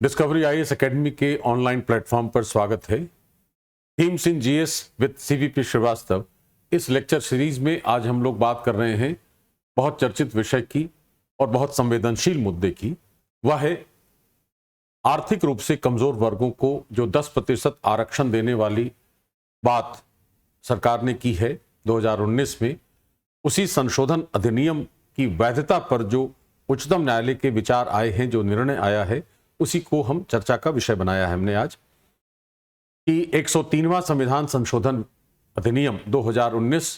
Discovery IAS academy के online platform पर स्वागत है। Themes in GS with CVP Srivastava. इस लेक्चर सीरीज में आज हम लोग बात कर रहे हैं बहुत चर्चित विषय की और बहुत संवेदनशील मुद्दे की। वह है आर्थिक रूप से कमजोर वर्गों को जो 10% आरक्षण देने वाली बात सरकार ने की है 2019 में, उसी संशोधन अधिनियम की वैधता पर जो उच्चतम न्यायालय के विचार आए हैं, जो निर्णय आया है, उसी को हम चर्चा का विषय बनाया है हमने आज कि 103वां संविधान संशोधन अधिनियम 2019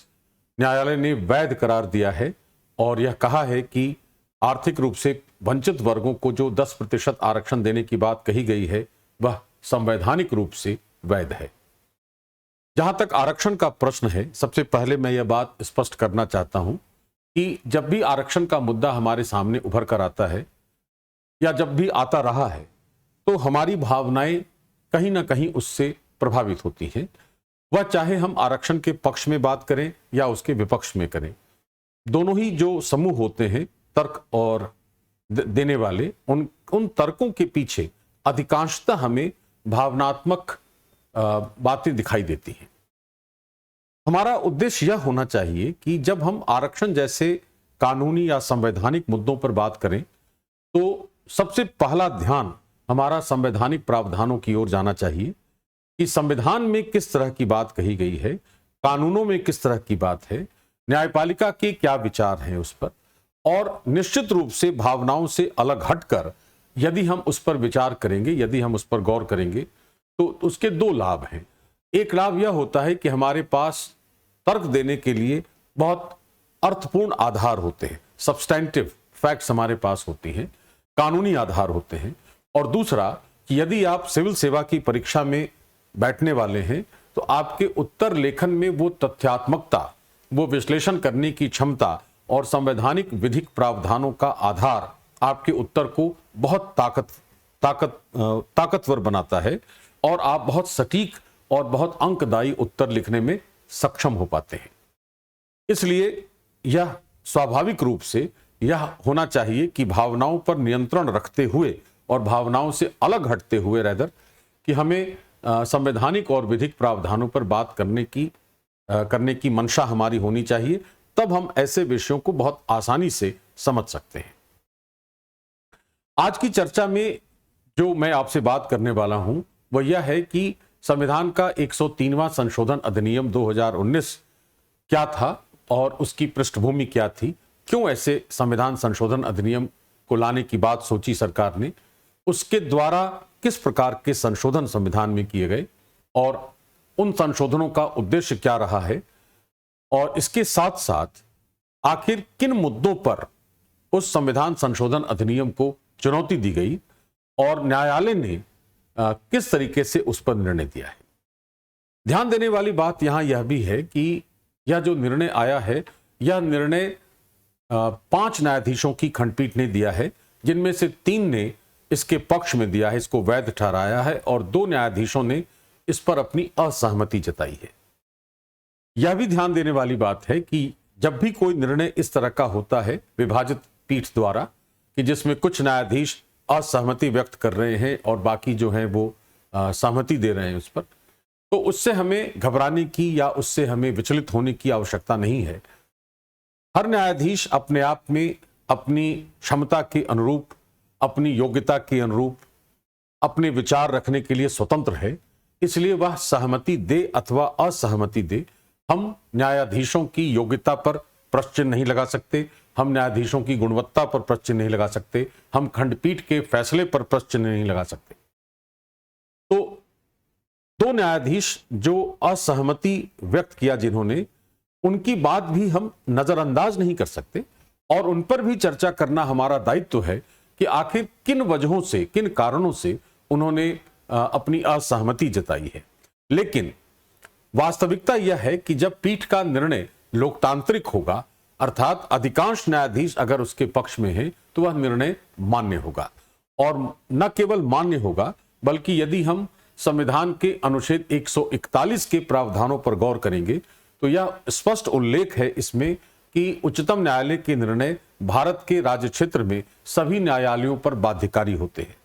न्यायालय ने वैध करार दिया है और यह कहा है कि आर्थिक रूप से वंचित वर्गों को जो 10% आरक्षण देने की बात कही गई है वह संवैधानिक रूप से वैध है। जहां तक आरक्षण का प्रश्न है, सबसे पहले मैं यह बात स्पष्ट करना चाहता हूं कि जब भी आरक्षण का मुद्दा हमारे सामने उभर कर आता है या जब भी आता रहा है तो हमारी भावनाएं कहीं ना कहीं उससे प्रभावित होती हैं। वह चाहे हम आरक्षण के पक्ष में बात करें या उसके विपक्ष में करें, दोनों ही जो समूह होते हैं तर्क और देने वाले, उन तर्कों के पीछे अधिकांशतः हमें भावनात्मक बातें दिखाई देती हैं। हमारा उद्देश्य यह होना चाहिए कि जब हम आरक्षण जैसे कानूनी या संवैधानिक मुद्दों पर बात करें तो सबसे पहला ध्यान हमारा संवैधानिक प्रावधानों की ओर जाना चाहिए कि संविधान में किस तरह की बात कही गई है, कानूनों में किस तरह की बात है, न्यायपालिका के क्या विचार हैं उस पर। और निश्चित रूप से भावनाओं से अलग हटकर यदि हम उस पर विचार करेंगे, यदि हम उस पर गौर करेंगे तो उसके दो लाभ हैं। एक लाभ यह होता है कि हमारे पास तर्क देने के लिए बहुत अर्थपूर्ण आधार होते हैं, सब्सटेंटिव फैक्ट्स हमारे पास होती हैं, कानूनी आधार होते हैं। और दूसरा कि यदि आप सिविल सेवा की परीक्षा में बैठने वाले हैं तो आपके उत्तर लेखन में वो तथ्यात्मकता, वो विश्लेषण करने की क्षमता और संवैधानिक विधिक प्रावधानों का आधार आपके उत्तर को बहुत ताकतवर बनाता है और आप बहुत सटीक और बहुत अंकदायी उत्तर लिखने में सक्षम हो पाते हैं। इसलिए यह स्वाभाविक रूप से यह होना चाहिए कि भावनाओं पर नियंत्रण रखते हुए और भावनाओं से अलग हटते हुए रेदर कि हमें संवैधानिक और विधिक प्रावधानों पर बात करने की मंशा हमारी होनी चाहिए। तब हम ऐसे विषयों को बहुत आसानी से समझ सकते हैं। आज की चर्चा में जो मैं आपसे बात करने वाला हूं वह यह है कि संविधान का 103वां संशोधन अधिनियम 2019 क्या था और उसकी पृष्ठभूमि क्या थी, क्यों ऐसे संविधान संशोधन अधिनियम को लाने की बात सोची सरकार ने, उसके द्वारा किस प्रकार के संशोधन संविधान में किए गए और उन संशोधनों का उद्देश्य क्या रहा है, और इसके साथ साथ आखिर किन मुद्दों पर उस संविधान संशोधन अधिनियम को चुनौती दी गई और न्यायालय ने किस तरीके से उस पर निर्णय दिया है। ध्यान देने वाली बात यहां यह भी है कि यह जो निर्णय आया है, यह निर्णय 5 न्यायाधीशों की खंडपीठ ने दिया है, जिनमें से 3 ने इसके पक्ष में दिया है, इसको वैध ठहराया है, और 2 न्यायाधीशों ने इस पर अपनी असहमति जताई है। यह भी ध्यान देने वाली बात है कि जब भी कोई निर्णय इस तरह का होता है विभाजित पीठ द्वारा कि जिसमें कुछ न्यायाधीश असहमति व्यक्त कर रहे हैं और बाकी जो है वो सहमति दे रहे हैं उस पर, तो उससे हमें घबराने की या उससे हमें विचलित होने की आवश्यकता नहीं है। हर न्यायाधीश अपने आप में अपनी क्षमता के अनुरूप, अपनी योग्यता के अनुरूप अपने विचार रखने के लिए स्वतंत्र है। इसलिए वह सहमति दे अथवा असहमति दे, हम न्यायाधीशों की योग्यता पर प्रश्न चिन्ह नहीं लगा सकते, हम न्यायाधीशों की गुणवत्ता पर प्रश्न चिन्ह नहीं लगा सकते, हम खंडपीठ के फैसले पर प्रश्न चिन्ह नहीं लगा सकते। तो 2 न्यायाधीश जो असहमति व्यक्त किया जिन्होंने, उनकी बात भी हम नजरअंदाज नहीं कर सकते और उन पर भी चर्चा करना हमारा दायित्व है कि आखिर किन वजहों से, किन कारणों से उन्होंने अपनी असहमति जताई है। लेकिन वास्तविकता यह है कि जब पीठ का निर्णय लोकतांत्रिक होगा, अर्थात अधिकांश न्यायाधीश अगर उसके पक्ष में हैं, तो वह निर्णय मान्य होगा। और न केवल मान्य होगा बल्कि यदि हम संविधान के अनुच्छेद 141 के प्रावधानों पर गौर करेंगे तो यह स्पष्ट उल्लेख है इसमें कि उच्चतम न्यायालय के निर्णय भारत के राज्य क्षेत्र में सभी न्यायालयों पर बाध्यकारी होते हैं।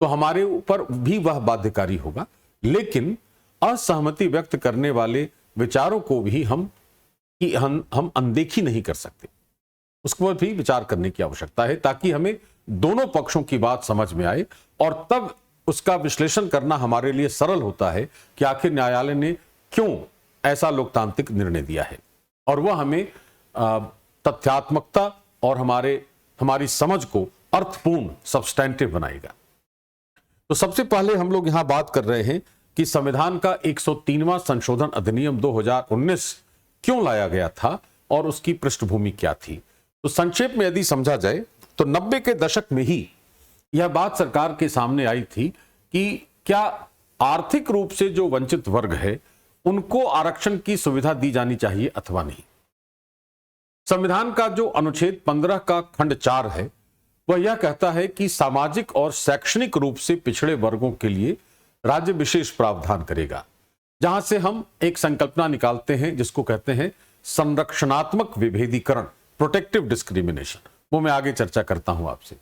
तो हमारे ऊपर भी वह बाध्यकारी होगा, लेकिन असहमति व्यक्त करने वाले विचारों को भी हम अनदेखी नहीं कर सकते। उसके पर भी विचार करने की आवश्यकता है ताकि हमें दोनों पक्षों की बात समझ में आए, और तब उसका विश्लेषण करना हमारे लिए सरल होता है कि आखिर न्यायालय ने क्यों ऐसा लोकतांत्रिक निर्णय दिया है, और वह हमें तथ्यात्मकता और हमारी समझ को अर्थपूर्ण सब्सटेंटिव बनाएगा। तो सबसे पहले हम लोग यहां बात कर रहे हैं कि संविधान का 103वां संशोधन अधिनियम 2019 क्यों लाया गया था और उसकी पृष्ठभूमि क्या थी। तो संक्षेप में यदि समझा जाए तो 90 के दशक में ही यह बात सरकार के सामने आई थी कि क्या आर्थिक रूप से जो वंचित वर्ग है उनको आरक्षण की सुविधा दी जानी चाहिए अथवा नहीं। संविधान का जो अनुच्छेद 15 का खंड 4 है वह यह कहता है कि सामाजिक और शैक्षणिक रूप से पिछड़े वर्गों के लिए राज्य विशेष प्रावधान करेगा, जहां से हम एक संकल्पना निकालते हैं जिसको कहते हैं संरक्षणात्मक विभेदीकरण, प्रोटेक्टिव डिस्क्रिमिनेशन। वो मैं आगे चर्चा करता हूं आपसे।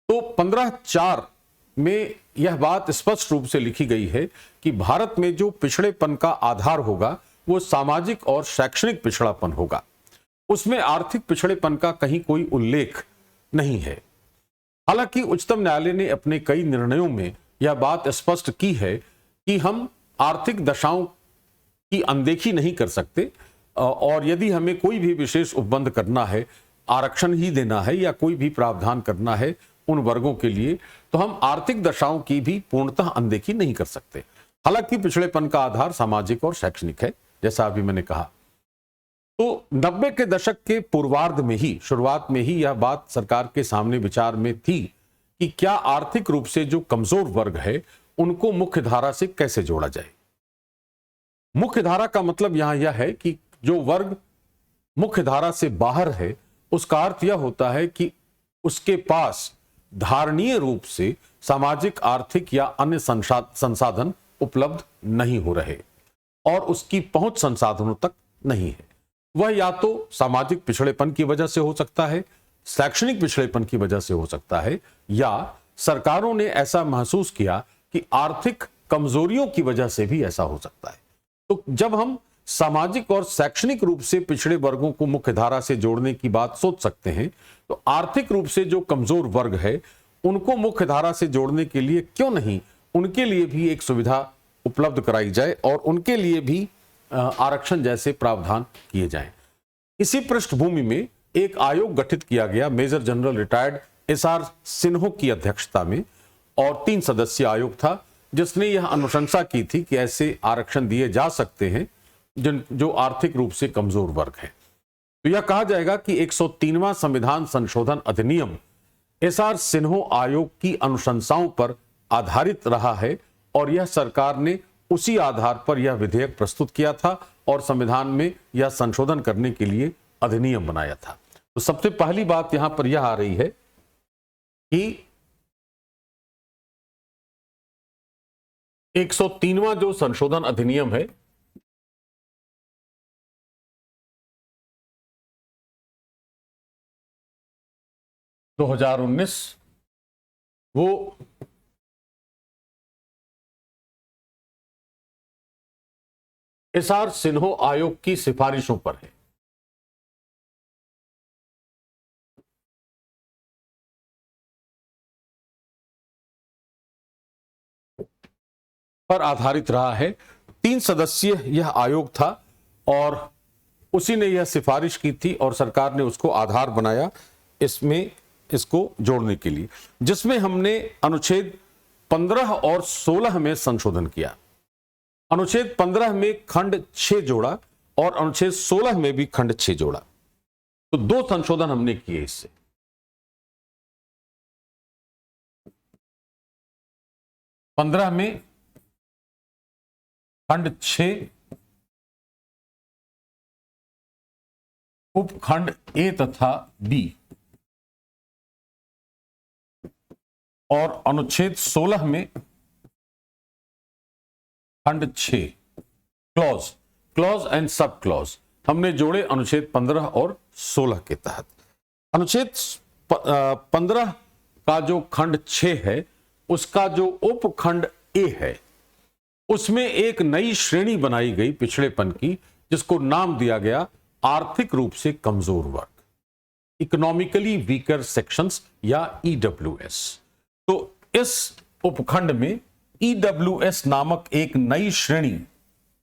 तो 15(4) में यह बात स्पष्ट रूप से लिखी गई है कि भारत में जो पिछड़ेपन का आधार होगा वो सामाजिक और शैक्षणिक पिछड़ापन होगा। उसमें आर्थिक पिछड़ेपन का कहीं कोई उल्लेख नहीं है। हालांकि उच्चतम न्यायालय ने अपने कई निर्णयों में यह बात स्पष्ट की है कि हम आर्थिक दशाओं की अनदेखी नहीं कर सकते, और यदि हमें कोई भी विशेष उपबंध करना है, आरक्षण ही देना है या कोई भी प्रावधान करना है उन वर्गों के लिए, तो हम आर्थिक दशाओं की भी पूर्णतः अनदेखी नहीं कर सकते। हालांकि पिछड़ेपन का आधार सामाजिक और शैक्षणिक है, जैसा अभी मैंने कहा। तो 90 के दशक के पूर्वार्ध में ही, शुरुआत में ही यह बात सरकार के सामने विचार में थी कि क्या आर्थिक रूप से जो कमजोर वर्ग है उनको मुख्य धारा से कैसे जोड़ा जाए। मुख्य धारा का मतलब यहां यह है कि जो वर्ग मुख्य धारा से बाहर है उसका अर्थ यह होता है कि उसके पास धारणीय रूप से सामाजिक, आर्थिक या अन्य संसाधन उपलब्ध नहीं हो रहे और उसकी पहुंच संसाधनों तक नहीं है। वह या तो सामाजिक पिछड़ेपन की वजह से हो सकता है, शैक्षणिक पिछड़ेपन की वजह से हो सकता है, या सरकारों ने ऐसा महसूस किया कि आर्थिक कमजोरियों की वजह से भी ऐसा हो सकता है। तो जब हम सामाजिक और शैक्षणिक रूप से पिछड़े वर्गों को मुख्य धारा से जोड़ने की बात सोच सकते हैं, तो आर्थिक रूप से जो कमजोर वर्ग है उनको मुख्य धारा से जोड़ने के लिए क्यों नहीं उनके लिए भी एक सुविधा उपलब्ध कराई जाए और उनके लिए भी आरक्षण जैसे प्रावधान किए जाएं। इसी पृष्ठभूमि में एक आयोग गठित किया गया मेजर जनरल रिटायर्ड एसआर सिन्हो की अध्यक्षता में, और 3 सदस्यीय आयोग था जिसने यह अनुशंसा की थी कि ऐसे आरक्षण दिए जा सकते हैं जो आर्थिक रूप से कमजोर वर्ग है। तो यह कहा जाएगा कि 103वां संविधान संशोधन अधिनियम एसआर सिन्हो आयोग की अनुशंसाओं पर आधारित रहा है, और यह सरकार ने उसी आधार पर यह विधेयक प्रस्तुत किया था और संविधान में यह संशोधन करने के लिए अधिनियम बनाया था। तो सबसे पहली बात यहां पर यह आ रही है कि 103वां जो संशोधन अधिनियम है दो 2019 वो एसआर सिन्हो आयोग की सिफारिशों पर है। पर आधारित रहा है। 3 सदस्यीय यह आयोग था और उसी ने यह सिफारिश की थी और सरकार ने उसको आधार बनाया इसको जोड़ने के लिए, जिसमें हमने अनुच्छेद 15 और 16 में संशोधन किया। अनुच्छेद 15 में खंड 6 जोड़ा और अनुच्छेद 16 में भी खंड 6 जोड़ा। तो 2 संशोधन हमने किए इससे। पंद्रह में खंड 6 उपखंड ए तथा बी, और अनुच्छेद 16 में खंड 6 क्लॉज एंड सब क्लॉज हमने जोड़े अनुच्छेद 15 और 16 के तहत। अनुच्छेद 15 का जो खंड 6 है उसका जो उपखंड ए है उसमें एक नई श्रेणी बनाई गई पिछड़ेपन की, जिसको नाम दिया गया आर्थिक रूप से कमजोर वर्ग, इकोनॉमिकली वीकर सेक्शंस या ईडब्ल्यूएस। तो इस उपखंड में ईडब्ल्यूएस नामक एक नई श्रेणी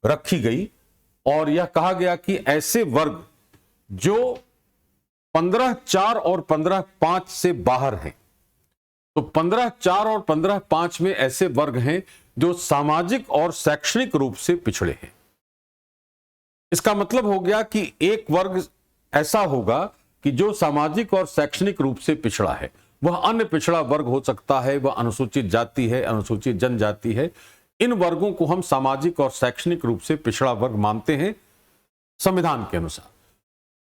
रखी गई और यह कहा गया कि ऐसे वर्ग जो 15(4) और 15(5) से बाहर हैं, तो 15(4) और 15(5) में ऐसे वर्ग हैं जो सामाजिक और शैक्षणिक रूप से पिछड़े हैं। इसका मतलब हो गया कि एक वर्ग ऐसा होगा कि जो सामाजिक और शैक्षणिक रूप से पिछड़ा है, वह अन्य पिछड़ा वर्ग हो सकता है, वह अनुसूचित जाति है, अनुसूचित जनजाति है। इन वर्गों को हम सामाजिक और शैक्षणिक रूप से पिछड़ा वर्ग मानते हैं संविधान के अनुसार।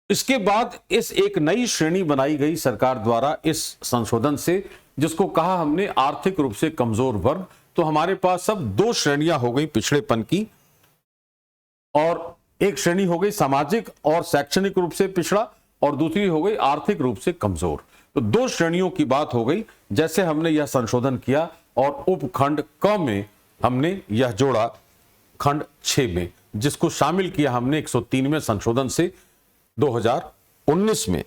इसके बाद इस एक नई श्रेणी बनाई गई सरकार द्वारा इस संशोधन से, जिसको कहा हमने आर्थिक रूप से कमजोर वर्ग। तो हमारे पास अब दो श्रेणियां हो गई पिछड़ेपन की, और एक श्रेणी हो गई सामाजिक और शैक्षणिक रूप से पिछड़ा और दूसरी हो गई आर्थिक रूप से कमजोर। तो दो श्रेणियों की बात हो गई। जैसे हमने यह संशोधन किया और उपखंड क में हमने यह जोड़ा खंड 6 में, जिसको शामिल किया हमने 103वें संशोधन से 2019 में।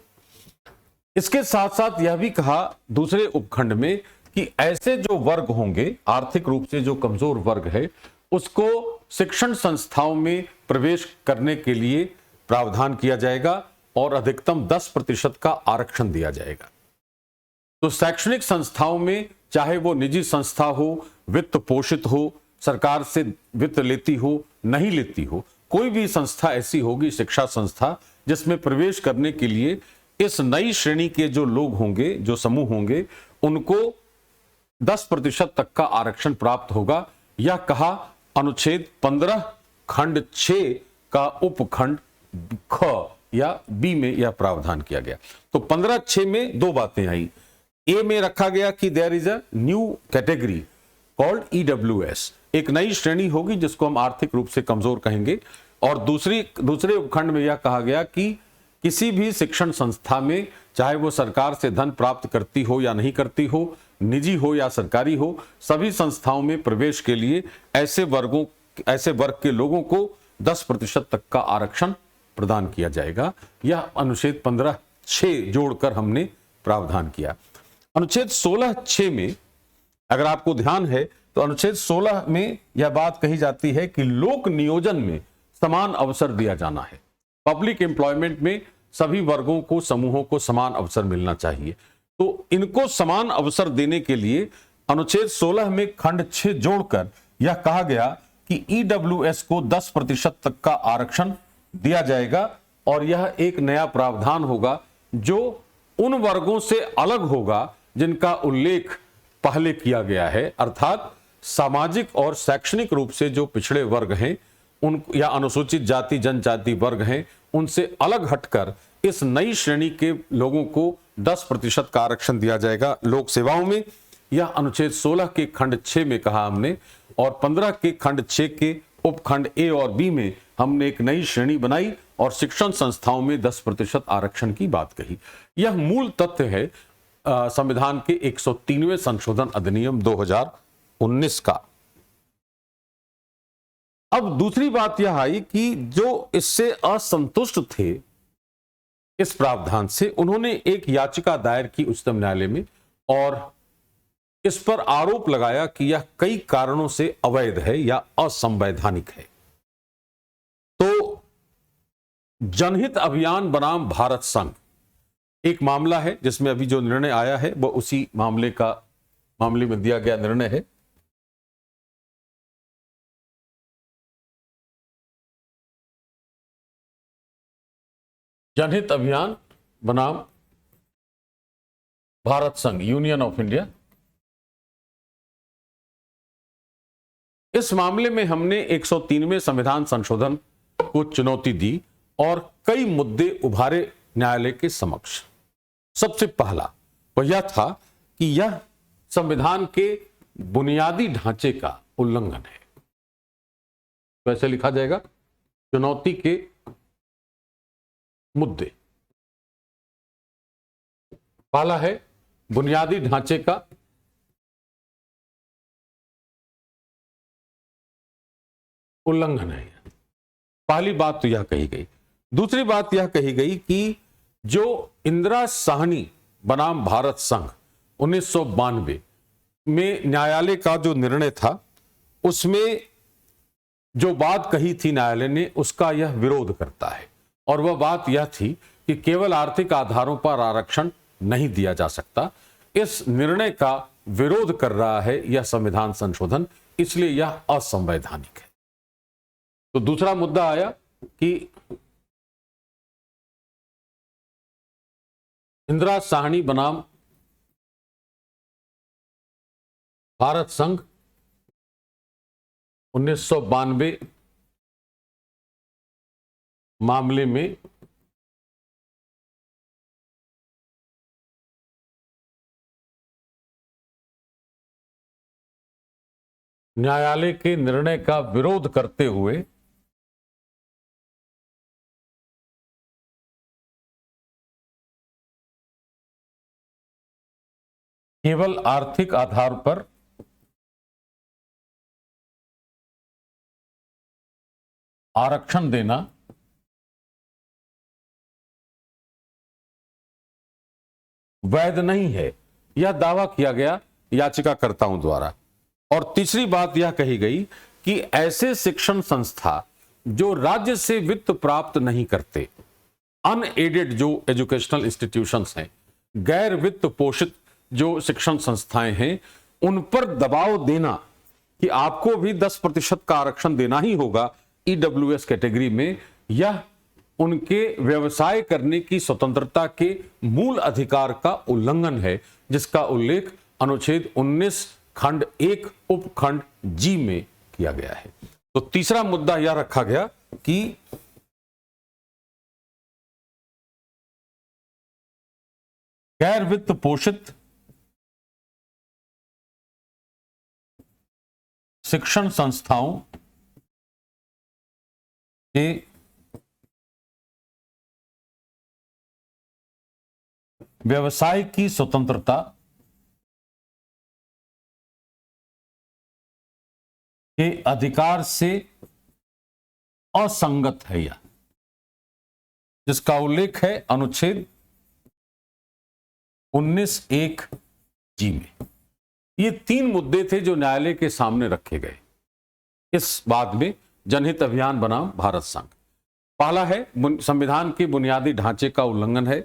इसके साथ साथ यह भी कहा दूसरे उपखंड में कि ऐसे जो वर्ग होंगे, आर्थिक रूप से जो कमजोर वर्ग है, उसको शिक्षण संस्थाओं में प्रवेश करने के लिए प्रावधान किया जाएगा और अधिकतम 10% का आरक्षण दिया जाएगा। तो शैक्षणिक संस्थाओं में, चाहे वो निजी संस्था हो, वित्त पोषित हो, सरकार से वित्त लेती हो, नहीं लेती हो, कोई भी संस्था ऐसी होगी, शिक्षा संस्था, जिसमें प्रवेश करने के लिए इस नई श्रेणी के जो लोग होंगे, जो समूह होंगे, उनको 10% तक का आरक्षण प्राप्त होगा। यह कहा अनुच्छेद 15 खंड 6 का उपखंड ख या बी में यह प्रावधान किया गया। तो 15(6) में दो बातें आई। ए में रखा गया कि there is a new category called EWS, एक नई श्रेणी होगी जिसको हम आर्थिक रूप से कमजोर कहेंगे। और दूसरे उपखंड में यह कहा गया कि किसी भी शिक्षण संस्था में, चाहे वो सरकार से धन प्राप्त करती हो या नहीं करती हो, निजी हो या सरकारी हो, सभी संस्थाओं में प्रवेश के लिए ऐसे वर्ग के लोगों को 10% तक का आरक्षण प्रदान किया जाएगा। यह अनुच्छेद 15(6) जोड़कर हमने प्रावधान किया। अनुच्छेद 16(6) में अगर आपको ध्यान है तो अनुच्छेद 16 में यह बात कही जाती है कि लोक नियोजन में समान अवसर दिया जाना है। पब्लिक एम्प्लॉयमेंट में सभी वर्गों को, समूहों को समान अवसर मिलना चाहिए। तो इनको समान अवसर देने के लिए अनुच्छेद 16 में खंड 6 जोड़कर यह कहा गया कि ईडब्ल्यूएस को 10% तक का आरक्षण दिया जाएगा। और यह एक नया प्रावधान होगा जो उन वर्गों से अलग होगा जिनका उल्लेख पहले किया गया है, अर्थात सामाजिक और शैक्षणिक रूप से जो पिछड़े वर्ग हैं उन या अनुसूचित जाति जनजाति वर्ग हैं, उनसे अलग हटकर इस नई श्रेणी के लोगों को 10% का आरक्षण दिया जाएगा लोक सेवाओं में। यह अनुच्छेद 16 के खंड 6 में कहा हमने, और 15 के खंड 6 के उपखंड ए और बी में हमने एक नई श्रेणी बनाई और शिक्षण संस्थाओं में 10% आरक्षण की बात कही। यह मूल तथ्य है संविधान के 103वें संशोधन अधिनियम 2019 का। अब दूसरी बात यह आई कि जो इससे असंतुष्ट थे इस प्रावधान से, उन्होंने एक याचिका दायर की उच्चतम न्यायालय में और इस पर आरोप लगाया कि यह कई कारणों से अवैध है या असंवैधानिक है। तो जनहित अभियान बनाम भारत संघ एक मामला है जिसमें अभी जो निर्णय आया है वह उसी मामले में दिया गया निर्णय है। जनहित अभियान बनाम भारत संघ, यूनियन ऑफ इंडिया। इस मामले में हमने 103वें संविधान संशोधन को चुनौती दी और कई मुद्दे उभारे न्यायालय के समक्ष। सबसे पहला वह यह था कि यह संविधान के बुनियादी ढांचे का उल्लंघन है। वैसे लिखा जाएगा, चुनौती के मुद्दे। पहला है बुनियादी ढांचे का उल्लंघन है। पहली बात तो यह कही गई। दूसरी बात यह कही गई कि जो इंदिरा साहनी बनाम भारत संघ 1992 में न्यायालय का जो निर्णय था, उसमें जो बात कही थी न्यायालय ने, उसका यह विरोध करता है। और वह बात यह थी कि केवल आर्थिक आधारों पर आरक्षण नहीं दिया जा सकता। इस निर्णय का विरोध कर रहा है यह संविधान संशोधन, इसलिए यह असंवैधानिक है। तो दूसरा मुद्दा आया कि इंदिरा साहनी बनाम भारत संघ 1992 मामले में न्यायालय के निर्णय का विरोध करते हुए केवल आर्थिक आधार पर आरक्षण देना वैध नहीं है, यह दावा किया गया याचिकाकर्ताओं द्वारा। और तीसरी बात यह कही गई कि ऐसे शिक्षण संस्था जो राज्य से वित्त प्राप्त नहीं करते, अनएडेड जो एजुकेशनल इंस्टीट्यूशंस हैं, गैर वित्त पोषित जो शिक्षण संस्थाएं हैं, उन पर दबाव देना कि आपको भी 10% का आरक्षण देना ही होगा ईडब्ल्यूएस कैटेगरी में, यह उनके व्यवसाय करने की स्वतंत्रता के मूल अधिकार का उल्लंघन है, जिसका उल्लेख अनुच्छेद 19 खंड 1 उपखंड जी में किया गया है। तो तीसरा मुद्दा यह रखा गया कि गैर वित्त पोषित शिक्षण संस्थाओं के व्यवसाय की स्वतंत्रता के अधिकार से असंगत है यह, जिसका उल्लेख है अनुच्छेद 19(1) जी में। ये 3 मुद्दे थे जो न्यायालय के सामने रखे गए इस बात में जनहित अभियान बनाम भारत संघ। पहला है संविधान के बुनियादी ढांचे का उल्लंघन है।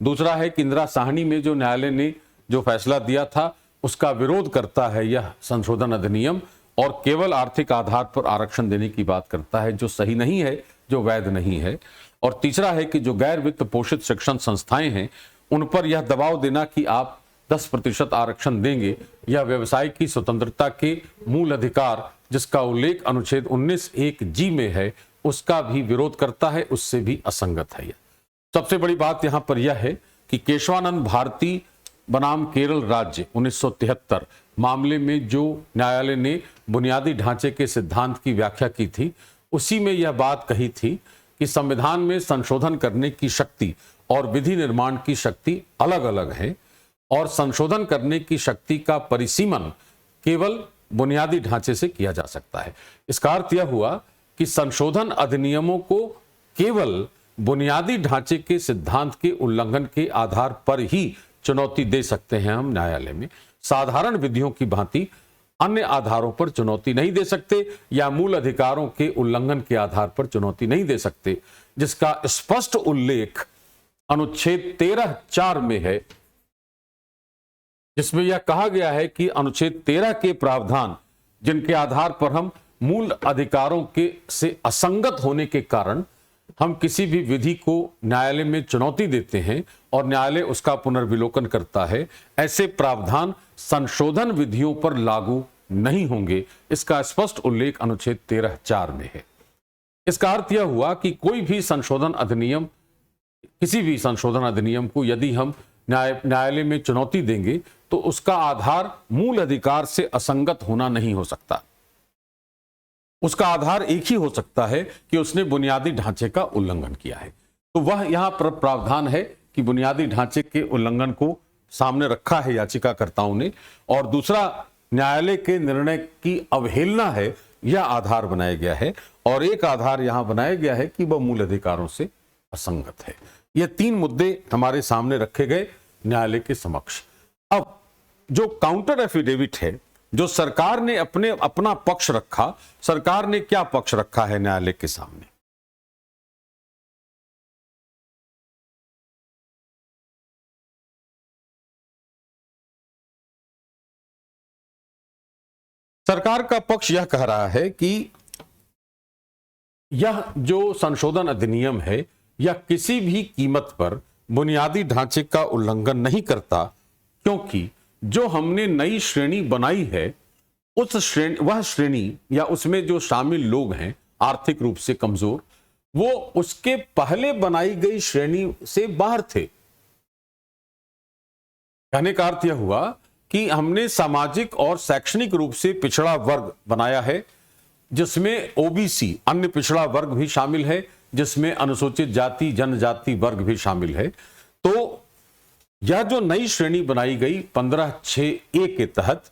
दूसरा है कि इंदिरा साहनी में जो न्यायालय ने जो फैसला दिया था उसका विरोध करता है यह संशोधन अधिनियम, और केवल आर्थिक आधार पर आरक्षण देने की बात करता है, जो सही नहीं है, जो वैध नहीं है। और तीसरा है कि जो गैर वित्त पोषित शिक्षण संस्थाएं हैं, उन पर यह दबाव देना कि आप 10% आरक्षण देंगे, यह व्यवसाय की स्वतंत्रता के मूल अधिकार, जिसका उल्लेख अनुच्छेद 19(1) जी में है, उसका भी विरोध करता है, उससे भी असंगत है। यह सबसे बड़ी बात यहां पर यह है कि केशवानंद भारती बनाम केरल राज्य 1973 मामले में जो न्यायालय ने बुनियादी ढांचे के सिद्धांत की व्याख्या की थी, उसी में यह बात कही थी कि संविधान में संशोधन करने की शक्ति और विधि निर्माण की शक्ति अलग अलग है, और संशोधन करने की शक्ति का परिसीमन केवल बुनियादी ढांचे से किया जा सकता है। इसका अर्थ यह हुआ कि संशोधन अधिनियमों को केवल बुनियादी ढांचे के सिद्धांत के उल्लंघन के आधार पर ही चुनौती दे सकते हैं हम न्यायालय में। साधारण विधियों की भांति अन्य आधारों पर चुनौती नहीं दे सकते, या मूल अधिकारों के उल्लंघन के आधार पर चुनौती नहीं दे सकते, जिसका स्पष्ट उल्लेख अनुच्छेद 13(4) में है, जिसमें यह कहा गया है कि अनुच्छेद 13 के प्रावधान जिनके आधार पर हम मूल अधिकारों के से असंगत होने के कारण हम किसी भी विधि को न्यायालय में चुनौती देते हैं और न्यायालय उसका पुनर्विलोकन करता है, ऐसे प्रावधान संशोधन विधियों पर लागू नहीं होंगे। इसका स्पष्ट उल्लेख अनुच्छेद 13(4) में है। इसका अर्थ यह हुआ कि कोई भी संशोधन अधिनियम, किसी भी संशोधन अधिनियम को यदि हम न्यायालय में चुनौती देंगे तो उसका आधार मूल अधिकार से असंगत होना नहीं हो सकता। उसका आधार एक ही हो सकता है कि उसने बुनियादी ढांचे का उल्लंघन किया है। तो वह यहां पर प्रावधान है कि बुनियादी ढांचे के उल्लंघन को सामने रखा है याचिकाकर्ताओं ने। और दूसरा, न्यायालय के निर्णय की अवहेलना है यह आधार बनाया गया है, और एक आधार यहां बनाया गया है कि वह मूल अधिकारों से असंगत है। ये तीन मुद्दे हमारे सामने रखे गए न्यायालय के समक्ष। अब जो काउंटर एफिडेविट है, जो सरकार ने अपना पक्ष रखा, सरकार ने क्या पक्ष रखा है न्यायालय के सामने? सरकार का पक्ष यह कह रहा है कि यह जो संशोधन अधिनियम है, यह किसी भी कीमत पर बुनियादी ढांचे का उल्लंघन नहीं करता, क्योंकि जो हमने नई श्रेणी बनाई है, वह श्रेणी या उसमें जो शामिल लोग हैं आर्थिक रूप से कमजोर, वो उसके पहले बनाई गई श्रेणी से बाहर थे। कहने का अर्थ यह हुआ कि हमने सामाजिक और शैक्षणिक रूप से पिछड़ा वर्ग बनाया है, जिसमें ओबीसी अन्य पिछड़ा वर्ग भी शामिल है, जिसमें अनुसूचित जाति जनजाति वर्ग भी शामिल है। तो यह जो नई श्रेणी बनाई गई 15(6)(a) के तहत,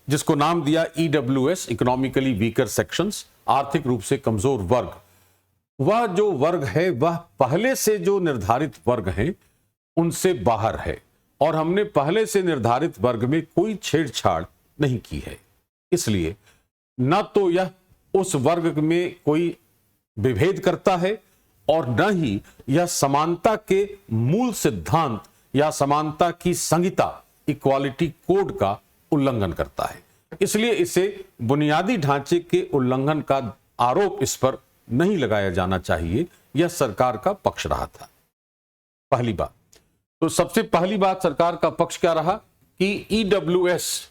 जिसको नाम दिया EWS, इकोनॉमिकली वीकर सेक्शंस, आर्थिक रूप से कमजोर वर्ग, वह जो वर्ग है वह पहले से जो निर्धारित वर्ग हैं उनसे बाहर है, और हमने पहले से निर्धारित वर्ग में कोई छेड़छाड़ नहीं की है। इसलिए न तो यह उस वर्ग में कोई विभेद करता है, और न ही यह समानता के मूल सिद्धांत या समानता की संहिता, इक्वालिटी कोड का उल्लंघन करता है। इसलिए इसे बुनियादी ढांचे के उल्लंघन का आरोप इस पर नहीं लगाया जाना चाहिए। यह सरकार का पक्ष रहा था, पहली बात। तो सबसे पहली बात सरकार का पक्ष क्या रहा कि EWS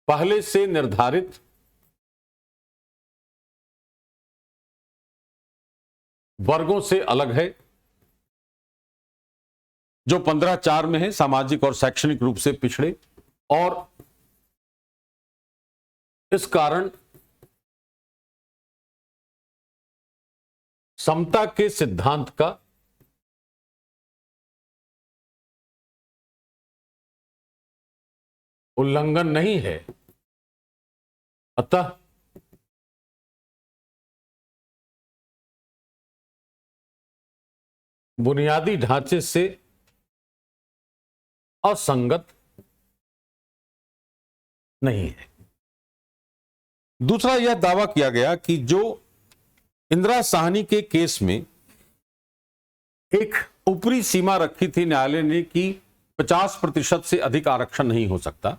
पहले से निर्धारित वर्गों से अलग है, जो 15(4) में है, सामाजिक और शैक्षणिक रूप से पिछड़े, और इस कारण समता के सिद्धांत का उल्लंघन नहीं है। अतः बुनियादी ढांचे से असंगत नहीं है। दूसरा यह दावा किया गया कि जो इंदिरा साहनी के केस में एक ऊपरी सीमा रखी थी न्यायालय ने कि 50% से अधिक आरक्षण नहीं हो सकता,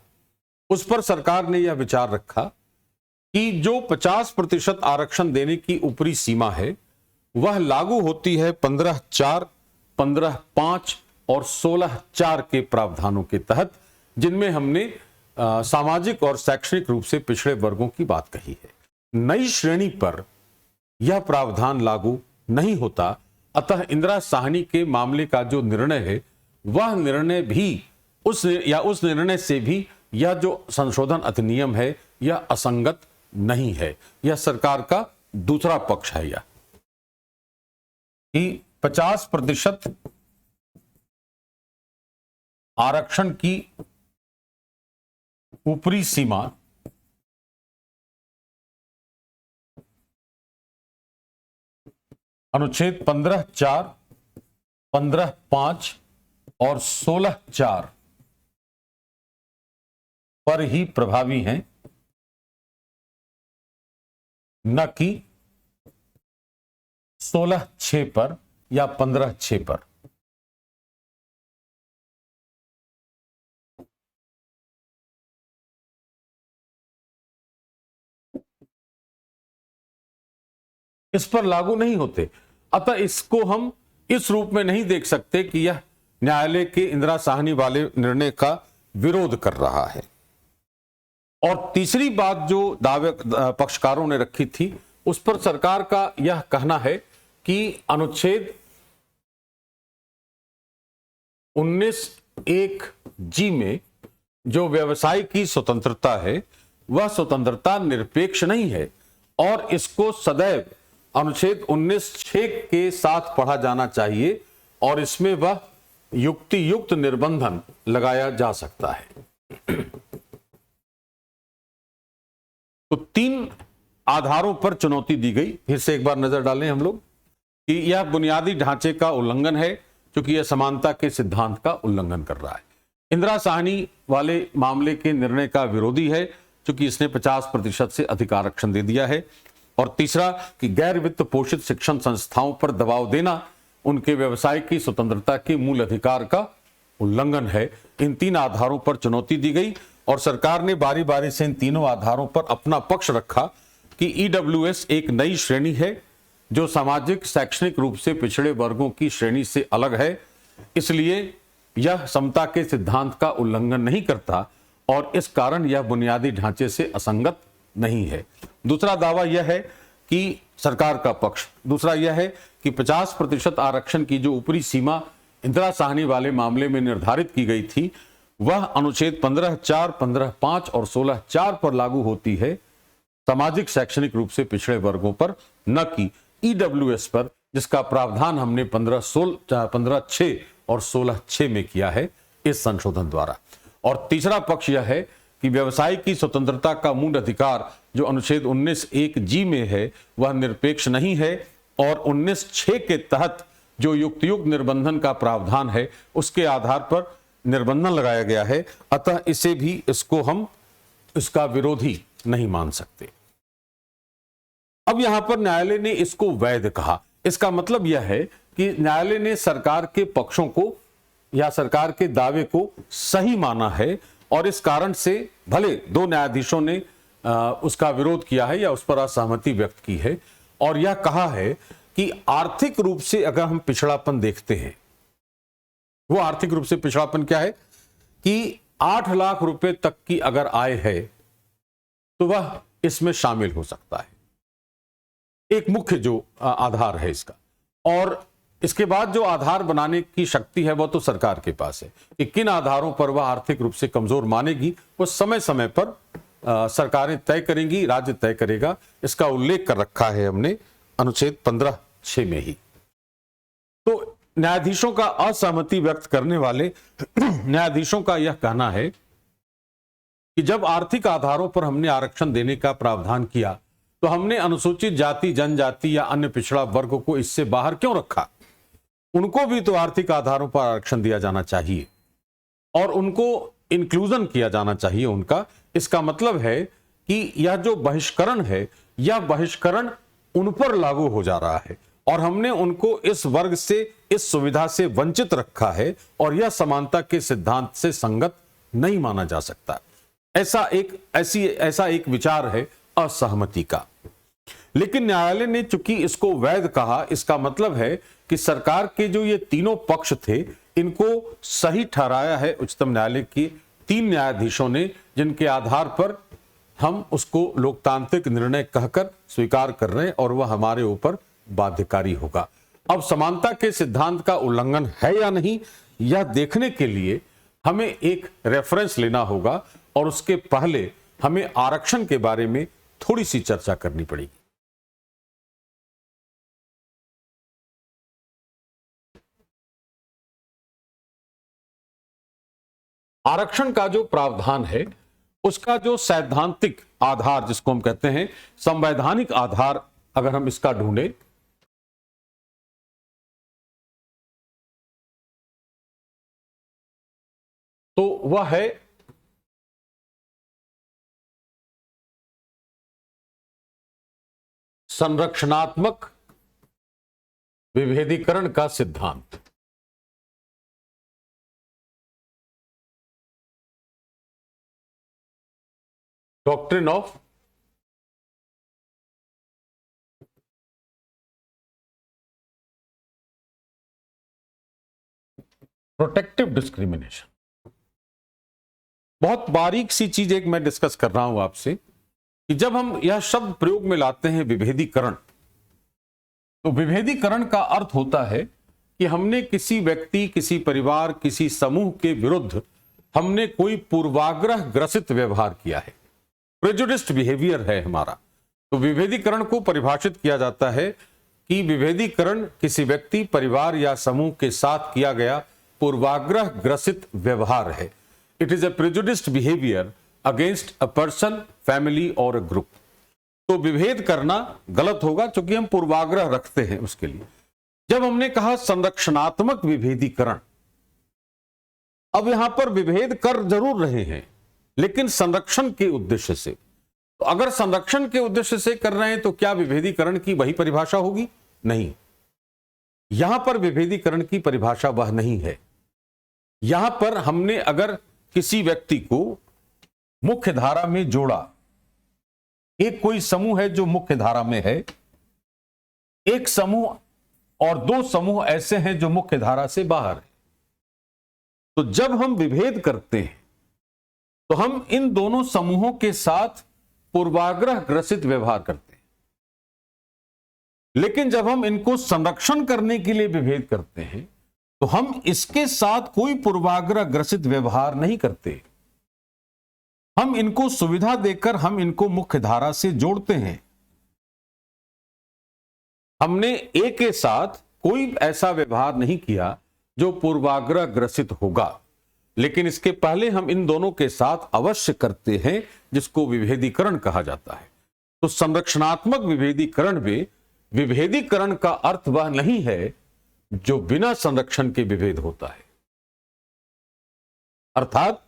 उस पर सरकार ने यह विचार रखा कि जो 50% आरक्षण देने की ऊपरी सीमा है वह लागू होती है 15(4), 15(5) और 16(4) के प्रावधानों के तहत, जिनमें हमने सामाजिक और शैक्षणिक रूप से पिछड़े वर्गों की बात कही है। नई श्रेणी पर यह प्रावधान लागू नहीं होता। अतः इंदिरा साहनी के मामले का जो निर्णय है वह निर्णय भी उस निर्णय से भी यह जो संशोधन अधिनियम है यह असंगत नहीं है। यह सरकार का दूसरा पक्ष है, यह कि 50% आरक्षण की ऊपरी सीमा अनुच्छेद 15(4), 15(5) और 16(4) पर ही प्रभावी हैं, न कि 16(6) पर या 15(6) पर। इस पर लागू नहीं होते। अतः इसको हम इस रूप में नहीं देख सकते कि यह न्यायालय के इंदिरा साहनी वाले निर्णय का विरोध कर रहा है। और तीसरी बात जो दावे पक्षकारों ने रखी थी उस पर सरकार का यह कहना है कि अनुच्छेद 19(1)(g) में जो व्यवसाय की स्वतंत्रता है वह स्वतंत्रता निरपेक्ष नहीं है, और इसको सदैव अनुच्छेद 19(6) के साथ पढ़ा जाना चाहिए, और इसमें वह युक्ति युक्त निर्बंधन लगाया जा सकता है। तो 3 आधारों पर चुनौती दी गई। फिर से एक बार नजर डालें हम लोग कि यह बुनियादी ढांचे का उल्लंघन है, क्योंकि यह समानता के सिद्धांत का उल्लंघन कर रहा है। इंदिरा साहनी वाले मामले के निर्णय का विरोधी है, क्योंकि इसने 50% से अधिक आरक्षण दे दिया है। और तीसरा कि गैर वित्त पोषित शिक्षण संस्थाओं पर दबाव देना उनके व्यवसाय की स्वतंत्रता के मूल अधिकार का उल्लंघन है। इन 3 आधारों पर चुनौती दी गई और सरकार ने बारी बारी से इन तीनों आधारों पर अपना पक्ष रखा कि ईडब्ल्यूएस एक नई श्रेणी है जो सामाजिक शैक्षणिक रूप से पिछड़े वर्गों की श्रेणी से अलग है, इसलिए यह समता के सिद्धांत का उल्लंघन नहीं करता और इस कारण यह बुनियादी ढांचे से असंगत नहीं है। दूसरा दावा यह है कि सरकार का पक्ष, दूसरा यह है कि 50% आरक्षण की जो ऊपरी सीमा इंदिरा साहनी वाले मामले में निर्धारित की गई थी, वह अनुच्छेद 15(4), 15(5) और 16(4) पर लागू होती है, सामाजिक शैक्षणिक रूप से पिछड़े वर्गों पर, न कि ईडब्ल्यूएस पर, जिसका प्रावधान हमने 15(6) और 16(6) में किया है इस संशोधन द्वारा। और तीसरा पक्ष यह है कि व्यवसाय की स्वतंत्रता का मूल अधिकार जो अनुच्छेद 19(1)(g) में है, वह निरपेक्ष नहीं है और 19(6) के तहत जो युक्तियुक्त निर्बंधन का प्रावधान है उसके आधार पर निर्बंधन लगाया गया है, अतः इसे भी हम इसका विरोधी नहीं मान सकते। अब यहां पर न्यायालय ने इसको वैध कहा। इसका मतलब यह है कि न्यायालय ने सरकार के पक्षों को या सरकार के दावे को सही माना है और इस कारण से भले 2 न्यायाधीशों ने उसका विरोध किया है या उस पर असहमति व्यक्त की है और यह कहा है कि आर्थिक रूप से अगर हम पिछड़ापन देखते हैं, वो आर्थिक रूप से पिछड़ापन क्या है कि 8 लाख रुपए तक की अगर आय है तो वह इसमें शामिल हो सकता है, एक मुख्य जो आधार है इसका। और इसके बाद जो आधार बनाने की शक्ति है वो तो सरकार के पास है कि किन आधारों पर वह आर्थिक रूप से कमजोर मानेगी, वो समय समय पर सरकारें तय करेंगी, राज्य तय करेगा। इसका उल्लेख कर रखा है हमने अनुच्छेद 15(6) में ही। तो न्यायाधीशों का असहमति व्यक्त करने वाले न्यायाधीशों का यह कहना है कि जब आर्थिक आधारों पर हमने आरक्षण देने का प्रावधान किया तो हमने अनुसूचित जाति, जनजाति या अन्य पिछड़ा वर्ग को इससे बाहर क्यों रखा? उनको भी तो आर्थिक आधारों पर आरक्षण दिया जाना चाहिए और उनको इंक्लूजन किया जाना चाहिए उनका। इसका मतलब है कि यह जो बहिष्करण है, यह बहिष्करण उन पर लागू हो जा रहा है और हमने उनको इस वर्ग से, इस सुविधा से वंचित रखा है और यह समानता के सिद्धांत से संगत नहीं माना जा सकता। ऐसा एक विचार है असहमति का। लेकिन न्यायालय ने चूंकि इसको वैध कहा, इसका मतलब है कि सरकार के जो ये तीनों पक्ष थे इनको सही ठहराया है उच्चतम न्यायालय के 3 न्यायाधीशों ने, जिनके आधार पर हम उसको लोकतांत्रिक निर्णय कहकर स्वीकार कर रहे हैं और वह हमारे ऊपर बाध्यकारी होगा। अब समानता के सिद्धांत का उल्लंघन है या नहीं, यह देखने के लिए हमें एक रेफरेंस लेना होगा और उसके पहले हमें आरक्षण के बारे में थोड़ी सी चर्चा करनी पड़ेगी। आरक्षण का जो प्रावधान है उसका जो सैद्धांतिक आधार, जिसको हम कहते हैं संवैधानिक आधार, अगर हम इसका ढूंढें तो वह है संरक्षणात्मक विभेदीकरण का सिद्धांत। Doctrine of protective discrimination. बहुत बारीक सी चीज एक मैं डिस्कस कर रहा हूं आपसे कि जब हम यह शब्द प्रयोग में लाते हैं विभेदीकरण, तो विभेदीकरण का अर्थ होता है कि हमने किसी व्यक्ति, किसी परिवार, किसी समूह के विरुद्ध हमने कोई पूर्वाग्रह ग्रसित व्यवहार किया है, प्रेजुडिस्ड बिहेवियर है हमारा। तो विभेदीकरण को परिभाषित किया जाता है कि विभेदीकरण किसी व्यक्ति, परिवार या समूह के साथ किया गया पूर्वाग्रह ग्रसित व्यवहार है। It is a prejudiced behaviour against a person, family और अ ग्रुप। तो विभेद करना गलत होगा, क्योंकि हम पूर्वाग्रह रखते हैं उसके लिए। जब हमने कहा संरक्षणात्मक विभेदीकरण, अब यहां पर विभेद कर जरूर रहे हैं, लेकिन संरक्षण के उद्देश्य से। तो अगर संरक्षण के उद्देश्य से कर रहे हैं तो क्या विभेदीकरण की वही परिभाषा होगी? नहीं, यहां पर विभेदीकरण की परिभाषा वह नहीं है। यहां पर हमने अगर किसी व्यक्ति को मुख्य धारा में जोड़ा, एक कोई समूह है जो मुख्य धारा में है, एक समूह और दो समूह ऐसे हैं जो मुख्य धारा से बाहर है, तो जब हम विभेद करते हैं तो हम इन दोनों समूहों के साथ पूर्वाग्रह ग्रसित व्यवहार करते हैं। लेकिन जब हम इनको संरक्षण करने के लिए विभेद करते हैं तो हम इसके साथ कोई पूर्वाग्रह ग्रसित व्यवहार नहीं करते। हम इनको सुविधा देकर हम इनको मुख्य धारा से जोड़ते हैं। हमने ए के साथ कोई ऐसा व्यवहार नहीं किया जो पूर्वाग्रह ग्रसित होगा, लेकिन इसके पहले हम इन दोनों के साथ अवश्य करते हैं, जिसको विभेदीकरण कहा जाता है। तो संरक्षणात्मक विभेदीकरण में विभेदीकरण का अर्थ वह नहीं है जो बिना संरक्षण के विभेद होता है। अर्थात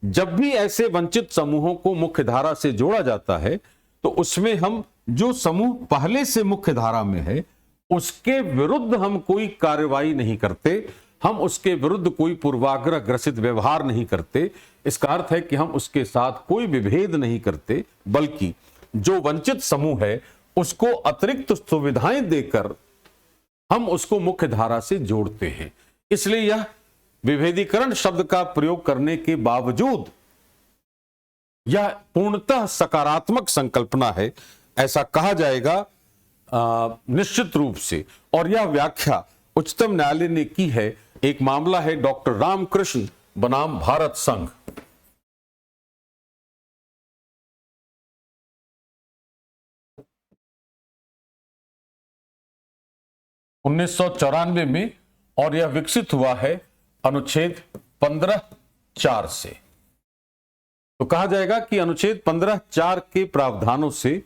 जब भी ऐसे वंचित समूहों को मुख्य धारा से जोड़ा जाता है तो उसमें हम जो समूह पहले से मुख्य धारा में है उसके विरुद्ध हम कोई कार्रवाई नहीं करते, हम उसके विरुद्ध कोई पूर्वाग्रह ग्रसित व्यवहार नहीं करते। इसका अर्थ है कि हम उसके साथ कोई विभेद नहीं करते, बल्कि जो वंचित समूह है उसको अतिरिक्त सुविधाएं देकर हम उसको मुख्य धारा से जोड़ते हैं। इसलिए यह विभेदीकरण शब्द का प्रयोग करने के बावजूद यह पूर्णतः सकारात्मक संकल्पना है, ऐसा कहा जाएगा निश्चित रूप से। और यह व्याख्या उच्चतम न्यायालय ने की है। एक मामला है डॉक्टर रामकृष्ण बनाम भारत संघ। (1994) में, और यह विकसित हुआ है अनुच्छेद 15(4) से। तो कहा जाएगा कि अनुच्छेद 15(4) के प्रावधानों से,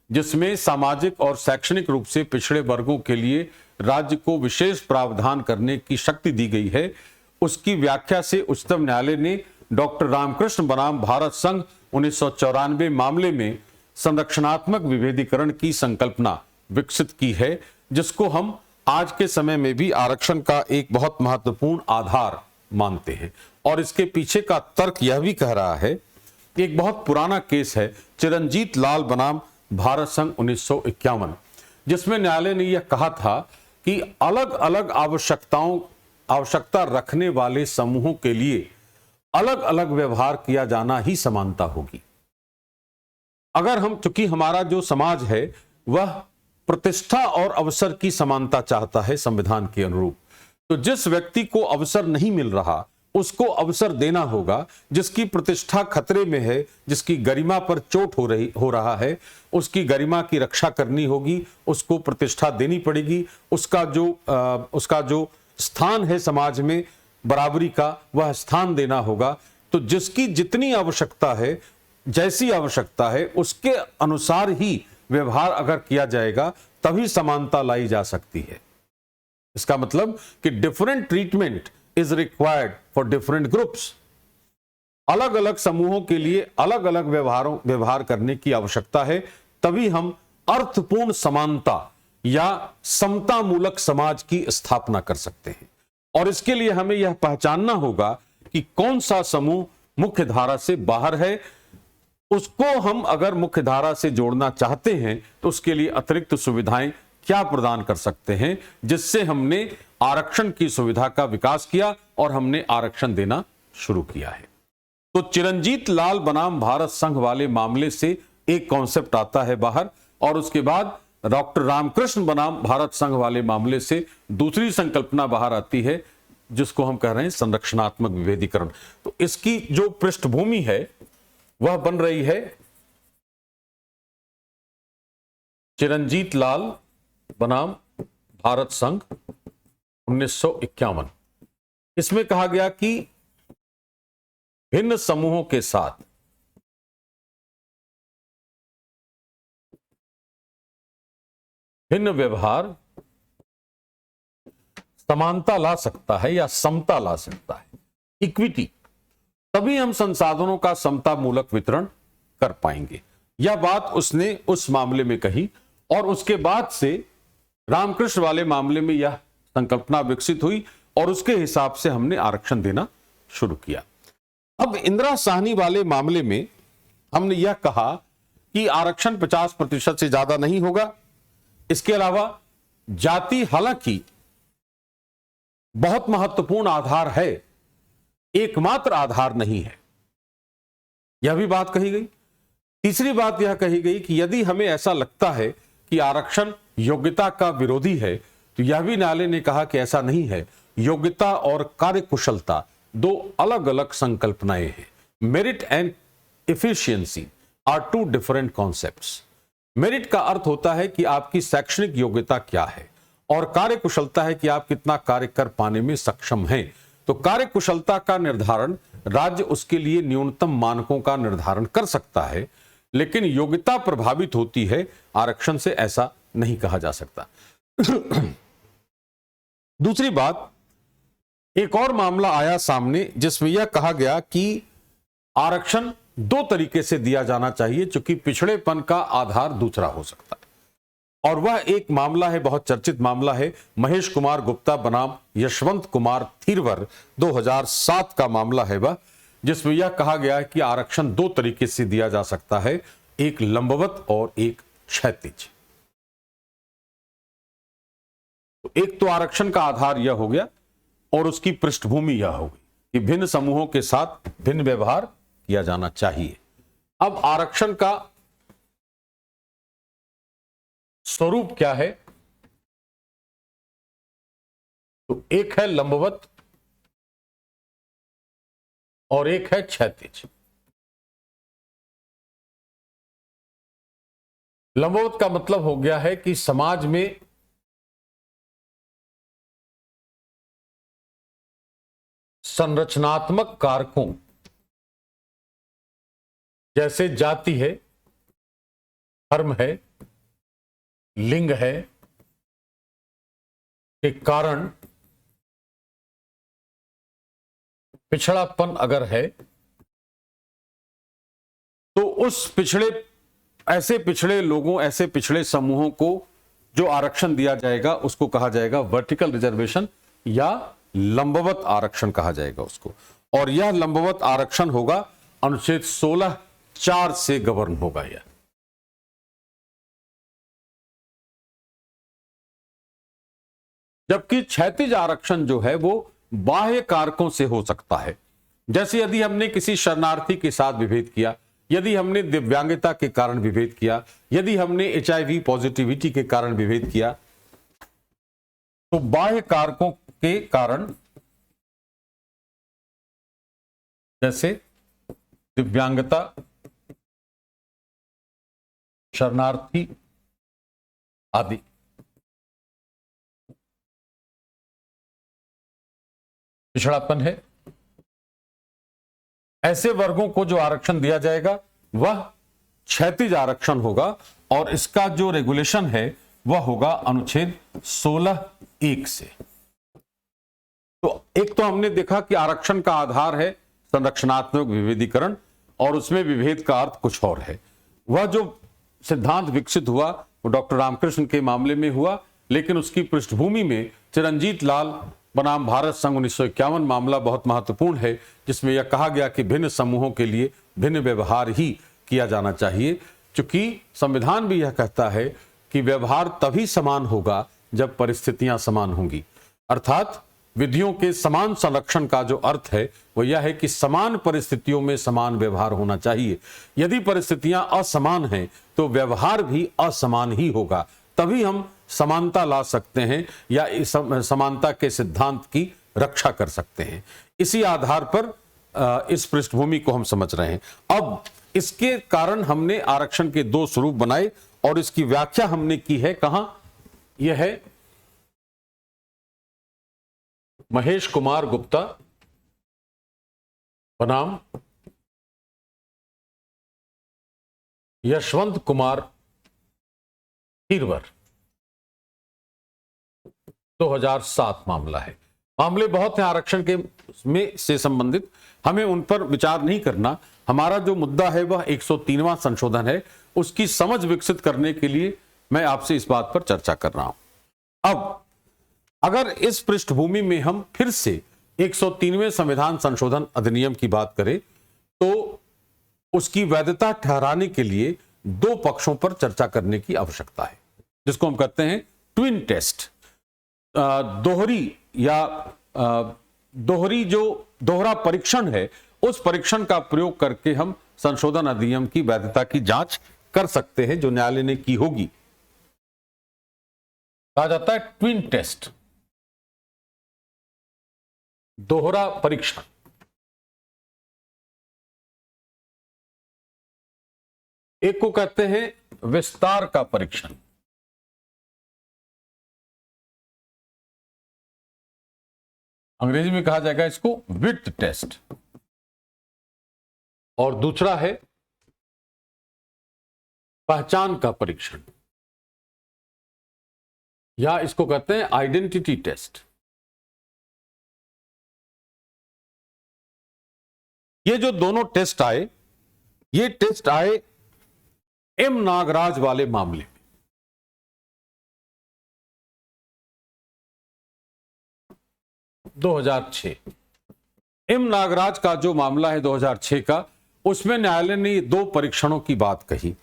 जिसमें सामाजिक और शैक्षणिक रूप से पिछड़े वर्गों के लिए राज्य को विशेष प्रावधान करने की शक्ति दी गई है, उसकी व्याख्या से उच्चतम न्यायालय ने डॉक्टर रामकृष्ण बनाम भारत संघ 1994 मामले में संरक्षणात्मक विभेदीकरण की संकल्पना विकसित की है, जिसको हम आज के समय में भी आरक्षण का एक बहुत महत्वपूर्ण आधार मानते हैं। और इसके पीछे का तर्क यह भी कह रहा है, एक बहुत पुराना केस है चिरंजीत लाल बनाम भारत संघ 1951, जिसमें न्यायालय ने यह कहा था कि अलग अलग आवश्यकता रखने वाले समूहों के लिए अलग अलग व्यवहार किया जाना ही समानता होगी। अगर हम, चूंकि हमारा जो समाज है वह प्रतिष्ठा और अवसर की समानता चाहता है संविधान के अनुरूप, तो जिस व्यक्ति को अवसर नहीं मिल रहा उसको अवसर देना होगा, जिसकी प्रतिष्ठा खतरे में है, जिसकी गरिमा पर चोट हो रहा है, उसकी गरिमा की रक्षा करनी होगी, उसको प्रतिष्ठा देनी पड़ेगी, उसका जो स्थान है समाज में बराबरी का, वह स्थान देना होगा। तो जिसकी जितनी आवश्यकता है, जैसी आवश्यकता है, उसके अनुसार ही व्यवहार अगर किया जाएगा तभी समानता लाई जा सकती है। इसका मतलब कि different treatment is required for different groups. अलग अलग समूहों के लिए अलग अलग व्यवहार करने की आवश्यकता है, तभी हम अर्थपूर्ण समानता या समतामूलक समाज की स्थापना कर सकते हैं। और इसके लिए हमें यह पहचानना होगा कि कौन सा समूह मुख्य धारा से बाहर है, उसको हम अगर मुख्य धारा से जोड़ना चाहते हैं तो उसके लिए अतिरिक्त सुविधाएं क्या प्रदान कर सकते हैं, जिससे हमने आरक्षण की सुविधा का विकास किया और हमने आरक्षण देना शुरू किया है। तो चिरंजीत लाल बनाम भारत संघ वाले मामले से एक कॉन्सेप्ट आता है बाहर, और उसके बाद डॉक्टर रामकृष्ण बनाम भारत संघ वाले मामले से दूसरी संकल्पना बाहर आती है, जिसको हम कह रहे हैं संरक्षणात्मक विभेदीकरण। तो इसकी जो पृष्ठभूमि है वह बन रही है चिरंजीत लाल बनाम भारत संघ 1951। इसमें कहा गया कि भिन्न समूहों के साथ भिन्न व्यवहार समानता ला सकता है या समता ला सकता है, इक्विटी, तभी हम संसाधनों का समता मूलक वितरण कर पाएंगे। यह बात उसने उस मामले में कही और उसके बाद से रामकृष्ण वाले मामले में यह संकल्पना विकसित हुई और उसके हिसाब से हमने आरक्षण देना शुरू किया। अब इंदिरा साहनी वाले मामले में हमने यह कहा कि आरक्षण 50% से ज्यादा नहीं होगा। इसके अलावा जाति हालांकि बहुत महत्वपूर्ण आधार है, एकमात्र आधार नहीं है, यह भी बात कही गई। तीसरी बात यह कही गई कि यदि हमें ऐसा लगता है कि आरक्षण योग्यता का विरोधी है, तो यह भी न्यायालय ने कहा कि ऐसा नहीं है। योग्यता और कार्यकुशलता दो अलग अलग संकल्पनाएं हैं। Merit and efficiency are two different concepts. Merit का अर्थ होता है कि आपकी शैक्षणिक योग्यता क्या है और कार्यकुशलता है कि आप कितना कार्य कर पाने में सक्षम हैं। तो कार्यकुशलता का निर्धारण राज्य उसके लिए न्यूनतम मानकों का निर्धारण कर सकता है, लेकिन योग्यता प्रभावित होती है, आरक्षण से ऐसा नहीं कहा जा सकता। दूसरी बात, एक और मामला आया सामने जिसमें यह कहा गया कि आरक्षण दो तरीके से दिया जाना चाहिए, चूंकि पिछड़ेपन का आधार दूसरा हो सकता है। और वह एक मामला है, बहुत चर्चित मामला है, महेश कुमार गुप्ता बनाम यशवंत कुमार थीरवर 2007 का मामला है वह, जिसमें यह कहा गया है कि आरक्षण दो तरीके से दिया जा सकता है, एक लंबवत और एक क्षैतिज। तो एक तो आरक्षण का आधार यह हो गया और उसकी पृष्ठभूमि यह हो गई कि भिन्न समूहों के साथ भिन्न व्यवहार किया जाना चाहिए। अब आरक्षण का स्वरूप क्या है? तो एक है लंबवत और एक है क्षैतिज। लंबवत का मतलब हो गया है कि समाज में संरचनात्मक कारकों जैसे जाति है, धर्म है, लिंग है के कारण पिछड़ापन अगर है, तो उस ऐसे पिछड़े लोगों, ऐसे पिछड़े समूहों को जो आरक्षण दिया जाएगा उसको कहा जाएगा वर्टिकल रिजर्वेशन या लंबवत आरक्षण कहा जाएगा उसको। और यह लंबवत आरक्षण होगा अनुच्छेद 16(4) से गवर्न होगा यह। जबकि क्षैतिज आरक्षण जो है वो बाह्य कारकों से हो सकता है। जैसे यदि हमने किसी शरणार्थी के साथ विभेद किया, यदि हमने दिव्यांगता के कारण विभेद किया, यदि हमने HIV पॉजिटिविटी के कारण विभेद किया, तो बाह्य कारकों के कारण जैसे दिव्यांगता, शरणार्थी आदि, पिछड़ापन है, ऐसे वर्गों को जो आरक्षण दिया जाएगा वह क्षैतिज आरक्षण होगा। और इसका जो रेगुलेशन है वह होगा अनुच्छेद 16(1) से। तो एक तो हमने देखा कि आरक्षण का आधार है संरक्षणात्मक विभेदीकरण और उसमें विभेद का अर्थ कुछ और है। वह जो सिद्धांत विकसित हुआ वो डॉक्टर रामकृष्ण के मामले में हुआ, लेकिन उसकी पृष्ठभूमि में चिरंजीत लाल बनाम भारत संघ 1951 मामला बहुत महत्वपूर्ण है, जिसमें यह कहा गया कि भिन्न समूहों के लिए भिन्न व्यवहार ही किया जाना चाहिए। चूंकि संविधान भी यह कहता है कि व्यवहार तभी समान होगा जब परिस्थितियां समान होंगी। अर्थात विधियों के समान संरक्षण का जो अर्थ है वह यह है कि समान परिस्थितियों में समान व्यवहार होना चाहिए। यदि परिस्थितियां असमान हैं तो व्यवहार भी असमान ही होगा, तभी हम समानता ला सकते हैं या समानता के सिद्धांत की रक्षा कर सकते हैं। इसी आधार पर इस पृष्ठभूमि को हम समझ रहे हैं। अब इसके कारण हमने आरक्षण के दो स्वरूप बनाए और इसकी व्याख्या हमने की है कहां? यह है महेश कुमार गुप्ता बनाम यशवंत कुमार थीरवर 2007 मामला है। मामले बहुत हैं आरक्षण के में से संबंधित, हमें उन पर विचार नहीं करना। हमारा जो मुद्दा है वह 103वां संशोधन है, उसकी समझ विकसित करने के लिए मैं आपसे इस बात पर चर्चा कर रहा हूं। अब अगर इस पृष्ठभूमि में हम फिर से 103वें संविधान संशोधन अधिनियम की बात करें तो उसकी वैधता ठहराने के लिए दो पक्षों पर चर्चा करने की आवश्यकता है, जिसको हम कहते हैं ट्विन टेस्ट। दोहरा परीक्षण है, उस परीक्षण का प्रयोग करके हम संशोधन अधिनियम की वैधता की जांच कर सकते हैं, जो न्यायालय ने की होगी। कहा जाता है ट्विन टेस्ट, दोहरा परीक्षण। एक को कहते हैं विस्तार का परीक्षण, अंग्रेजी में कहा जाएगा इसको विड्थ टेस्ट, और दूसरा है पहचान का परीक्षण, या इसको कहते हैं आइडेंटिटी टेस्ट। ये जो दोनों टेस्ट आए, ये टेस्ट आए एम नागराज वाले मामले में। एम नागराज का जो मामला है 2006 का, उसमें न्यायालय ने दो परीक्षणों की बात कही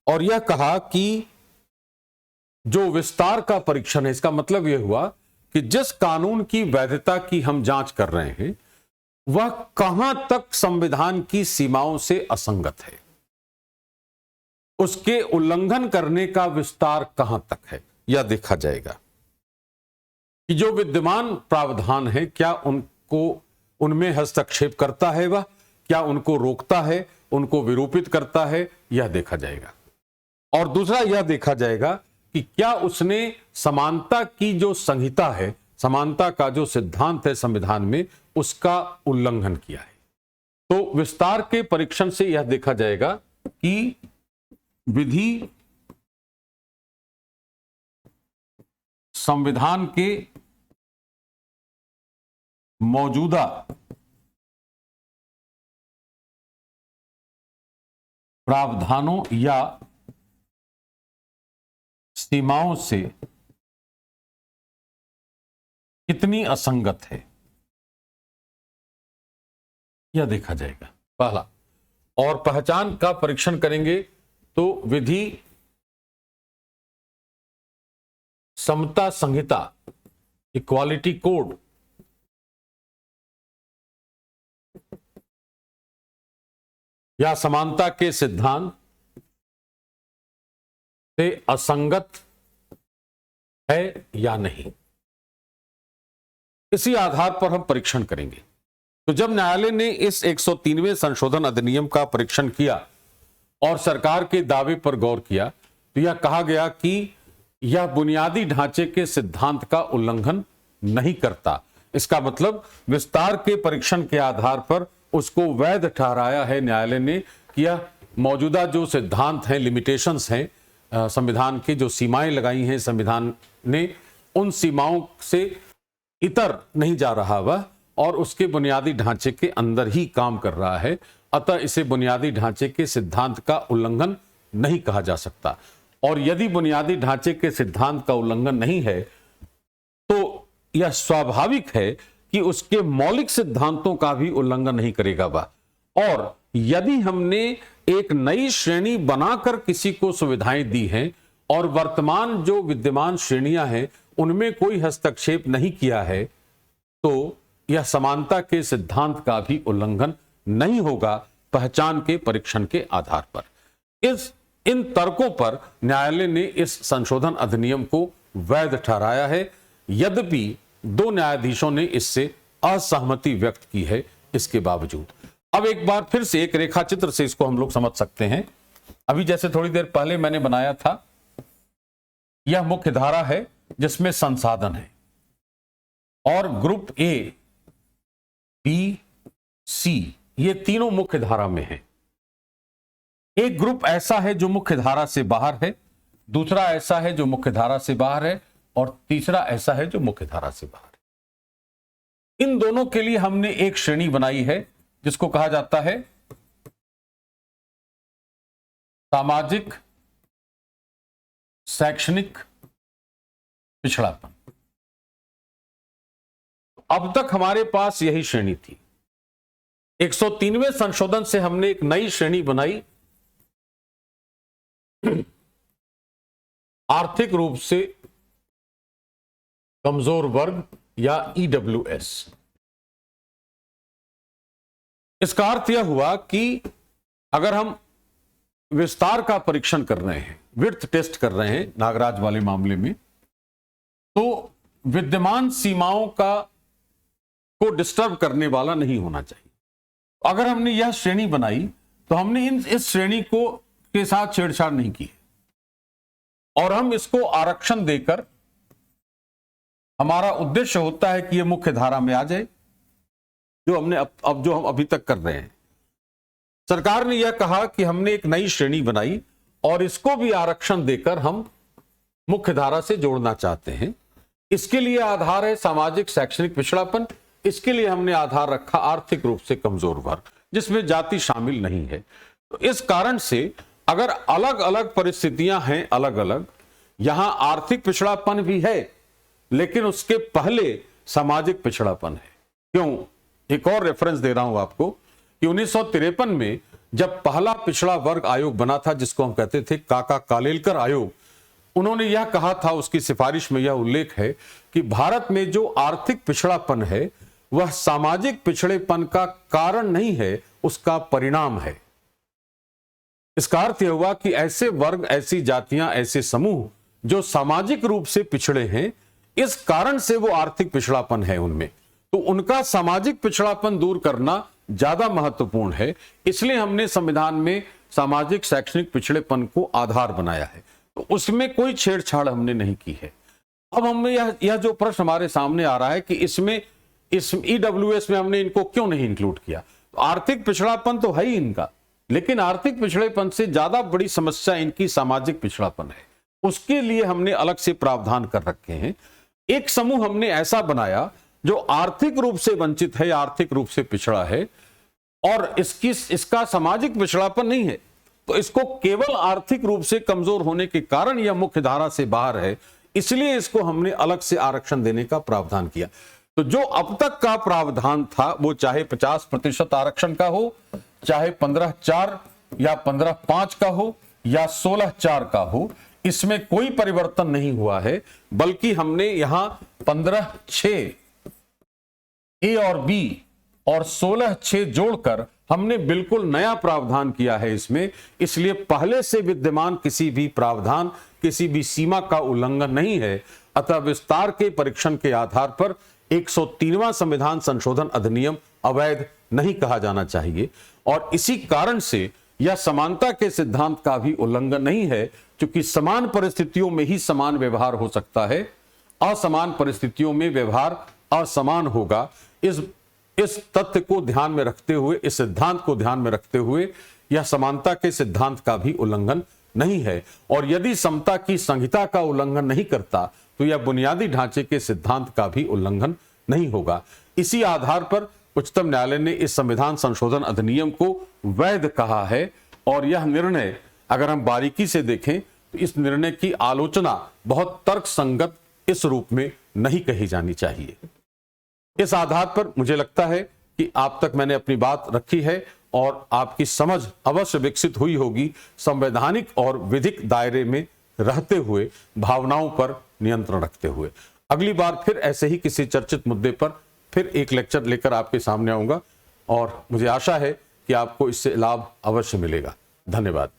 और यह कहा कि जो विस्तार का परीक्षण है, इसका मतलब यह हुआ कि जिस कानून की वैधता की हम जांच कर रहे हैं वह कहां तक संविधान की सीमाओं से असंगत है, उसके उल्लंघन करने का विस्तार कहां तक है, यह देखा जाएगा कि जो विद्यमान प्रावधान है क्या उनमें हस्तक्षेप करता है, वह क्या उनको रोकता है, उनको विरूपित करता है, यह देखा जाएगा। और दूसरा यह देखा जाएगा कि क्या उसने समानता की जो संहिता है, समानता का जो सिद्धांत है संविधान में, उसका उल्लंघन किया है। तो विस्तार के परीक्षण से यह देखा जाएगा कि विधि संविधान के मौजूदा प्रावधानों या सीमाओं से कितनी असंगत है, यह देखा जाएगा पहला। और पहचान का परीक्षण करेंगे तो विधि समता संहिता, इक्वालिटी कोड, या समानता के सिद्धांत से असंगत है या नहीं, इसी आधार पर हम परीक्षण करेंगे। तो जब न्यायालय ने इस 103वें संशोधन अधिनियम का परीक्षण किया और सरकार के दावे पर गौर किया तो यह कहा गया कि यह बुनियादी ढांचे के सिद्धांत का उल्लंघन नहीं करता। इसका मतलब विस्तार के परीक्षण के आधार पर उसको वैध ठहराया है न्यायालय ने कि यह मौजूदा जो सिद्धांत हैं, लिमिटेशंस हैं, संविधान की जो सीमाएं लगाई हैं संविधान ने, उन सीमाओं से इतर नहीं जा रहा वह, और उसके बुनियादी ढांचे के अंदर ही काम कर रहा है। अतः इसे बुनियादी ढांचे के सिद्धांत का उल्लंघन नहीं कहा जा सकता। और यदि बुनियादी ढांचे के सिद्धांत का उल्लंघन नहीं है तो यह स्वाभाविक है कि उसके मौलिक सिद्धांतों का भी उल्लंघन नहीं करेगा वह। और यदि हमने एक नई श्रेणी बनाकर किसी को सुविधाएं दी हैं और वर्तमान जो विद्यमान श्रेणियां हैं उनमें कोई हस्तक्षेप नहीं किया है तो यह समानता के सिद्धांत का भी उल्लंघन नहीं होगा पहचान के परीक्षण के आधार पर। इन तर्कों पर न्यायालय ने इस संशोधन अधिनियम को वैध ठहराया है, यद्यपि दो न्यायाधीशों ने इससे असहमति व्यक्त की है इसके बावजूद। अब एक बार फिर से एक रेखा चित्र से इसको हम लोग समझ सकते हैं। अभी जैसे थोड़ी देर पहले मैंने बनाया था, यह मुख्य धारा है जिसमें संसाधन है और ग्रुप ए, बी, सी ये तीनों मुख्य धारा में है। एक ग्रुप ऐसा है जो मुख्य धारा से बाहर है, दूसरा ऐसा है जो मुख्य धारा से बाहर है, और तीसरा ऐसा है जो मुख्य धारा से बाहर है। इन दोनों के लिए हमने एक श्रेणी बनाई है जिसको कहा जाता है सामाजिक शैक्षणिक पिछड़ापन। अब तक हमारे पास यही श्रेणी थी। 103वें संशोधन से हमने एक नई श्रेणी बनाई, आर्थिक रूप से कमजोर वर्ग या EWS। इसका अर्थ यह हुआ कि अगर हम विस्तार का परीक्षण कर रहे हैं, विड्थ टेस्ट कर रहे हैं नागराज वाले मामले में, तो विद्यमान सीमाओं को डिस्टर्ब करने वाला नहीं होना चाहिए। अगर हमने यह श्रेणी बनाई तो हमने इस श्रेणी के साथ छेड़छाड़ नहीं की और हम इसको आरक्षण देकर, हमारा उद्देश्य होता है कि यह मुख्य धारा में आ जाए, जो हम अभी तक कर रहे हैं। सरकार ने यह कहा कि हमने एक नई श्रेणी बनाई और इसको भी आरक्षण देकर हम मुख्य धारा से जोड़ना चाहते हैं। इसके लिए आधार है सामाजिक शैक्षणिक पिछड़ापन, इसके लिए हमने आधार रखा आर्थिक रूप से कमजोर वर्ग, जिसमें जाति शामिल नहीं है। तो इस कारण से अगर अलग अलग परिस्थितियां हैं, अलग अलग, यहां आर्थिक पिछड़ापन भी है लेकिन उसके पहले सामाजिक पिछड़ापन है। क्यों? एक और रेफरेंस दे रहा हूं आपको कि 1953 में जब पहला पिछड़ा वर्ग आयोग बना था, जिसको हम कहते थे काका कालेलकर आयोग, उन्होंने यह कहा था, उसकी सिफारिश में यह उल्लेख है कि भारत में जो आर्थिक पिछड़ापन है वह सामाजिक पिछड़ेपन का कारण नहीं है, उसका परिणाम है। इसका अर्थ यह हुआ कि ऐसे वर्ग, ऐसी जातियां, ऐसे समूह जो सामाजिक रूप से पिछड़े हैं, इस कारण से वो आर्थिक पिछड़ापन है उनमें, तो उनका सामाजिक पिछड़ापन दूर करना ज्यादा महत्वपूर्ण है। इसलिए हमने संविधान में सामाजिक शैक्षणिक पिछड़ेपन को आधार बनाया है, तो उसमें कोई छेड़छाड़ हमने नहीं की है। अब हमें यह जो प्रश्न हमारे सामने आ रहा है कि इस EWS में हमने इनको क्यों नहीं इंक्लूड किया। तो आर्थिक पिछड़ापन तो है ही इनका, लेकिन आर्थिक पिछड़ेपन से ज्यादा बड़ी समस्या इनकी सामाजिक पिछड़ापन है। उसके लिए हमने अलग से प्रावधान कर रखे हैं। एक समूह हमने ऐसा बनाया जो आर्थिक रूप से वंचित है, आर्थिक रूप से पिछड़ा है और इसका सामाजिक पिछड़ापन नहीं है, तो इसको केवल आर्थिक रूप से कमजोर होने के कारण यह मुख्य धारा से बाहर है, इसलिए इसको हमने अलग से आरक्षण देने का प्रावधान किया। तो जो अब तक का प्रावधान था, वो चाहे 50% आरक्षण का हो, चाहे 15/4 या 15/5 का हो या 16/4 का हो, इसमें कोई परिवर्तन नहीं हुआ है, बल्कि हमने यहां 15/6 A और B और 16/6 जोड़कर हमने बिल्कुल नया प्रावधान किया है इसमें। इसलिए पहले से विद्यमान किसी भी प्रावधान, किसी भी सीमा का उल्लंघन नहीं है। अतः विस्तार के परीक्षण के आधार पर 103वां संविधान संशोधन अधिनियम अवैध नहीं कहा जाना चाहिए और इसी कारण से यह समानता के सिद्धांत का भी उल्लंघन नहीं है, क्योंकि समान परिस्थितियों में ही समान व्यवहार हो सकता है, असमान परिस्थितियों में व्यवहार असमान होगा। इस तथ्य को ध्यान में रखते हुए, इस सिद्धांत को ध्यान में रखते हुए यह समानता के सिद्धांत का भी उल्लंघन नहीं है और यदि समता की संहिता का उल्लंघन नहीं करता तो यह बुनियादी ढांचे के सिद्धांत का भी उल्लंघन नहीं होगा। इसी आधार पर उच्चतम न्यायालय ने इस संविधान संशोधन अधिनियम को वैध कहा है और यह निर्णय अगर हम बारीकी से देखें तो इस निर्णय की आलोचना बहुत तर्कसंगत इस रूप में नहीं कही जानी चाहिए। इस आधार पर मुझे लगता है कि आप तक मैंने अपनी बात रखी है और आपकी समझ अवश्य विकसित हुई होगी, संवैधानिक और विधिक दायरे में रहते हुए, भावनाओं पर नियंत्रण रखते हुए। अगली बार फिर ऐसे ही किसी चर्चित मुद्दे पर फिर एक लेक्चर लेकर आपके सामने आऊंगा और मुझे आशा है कि आपको इससे लाभ अवश्य मिलेगा। धन्यवाद।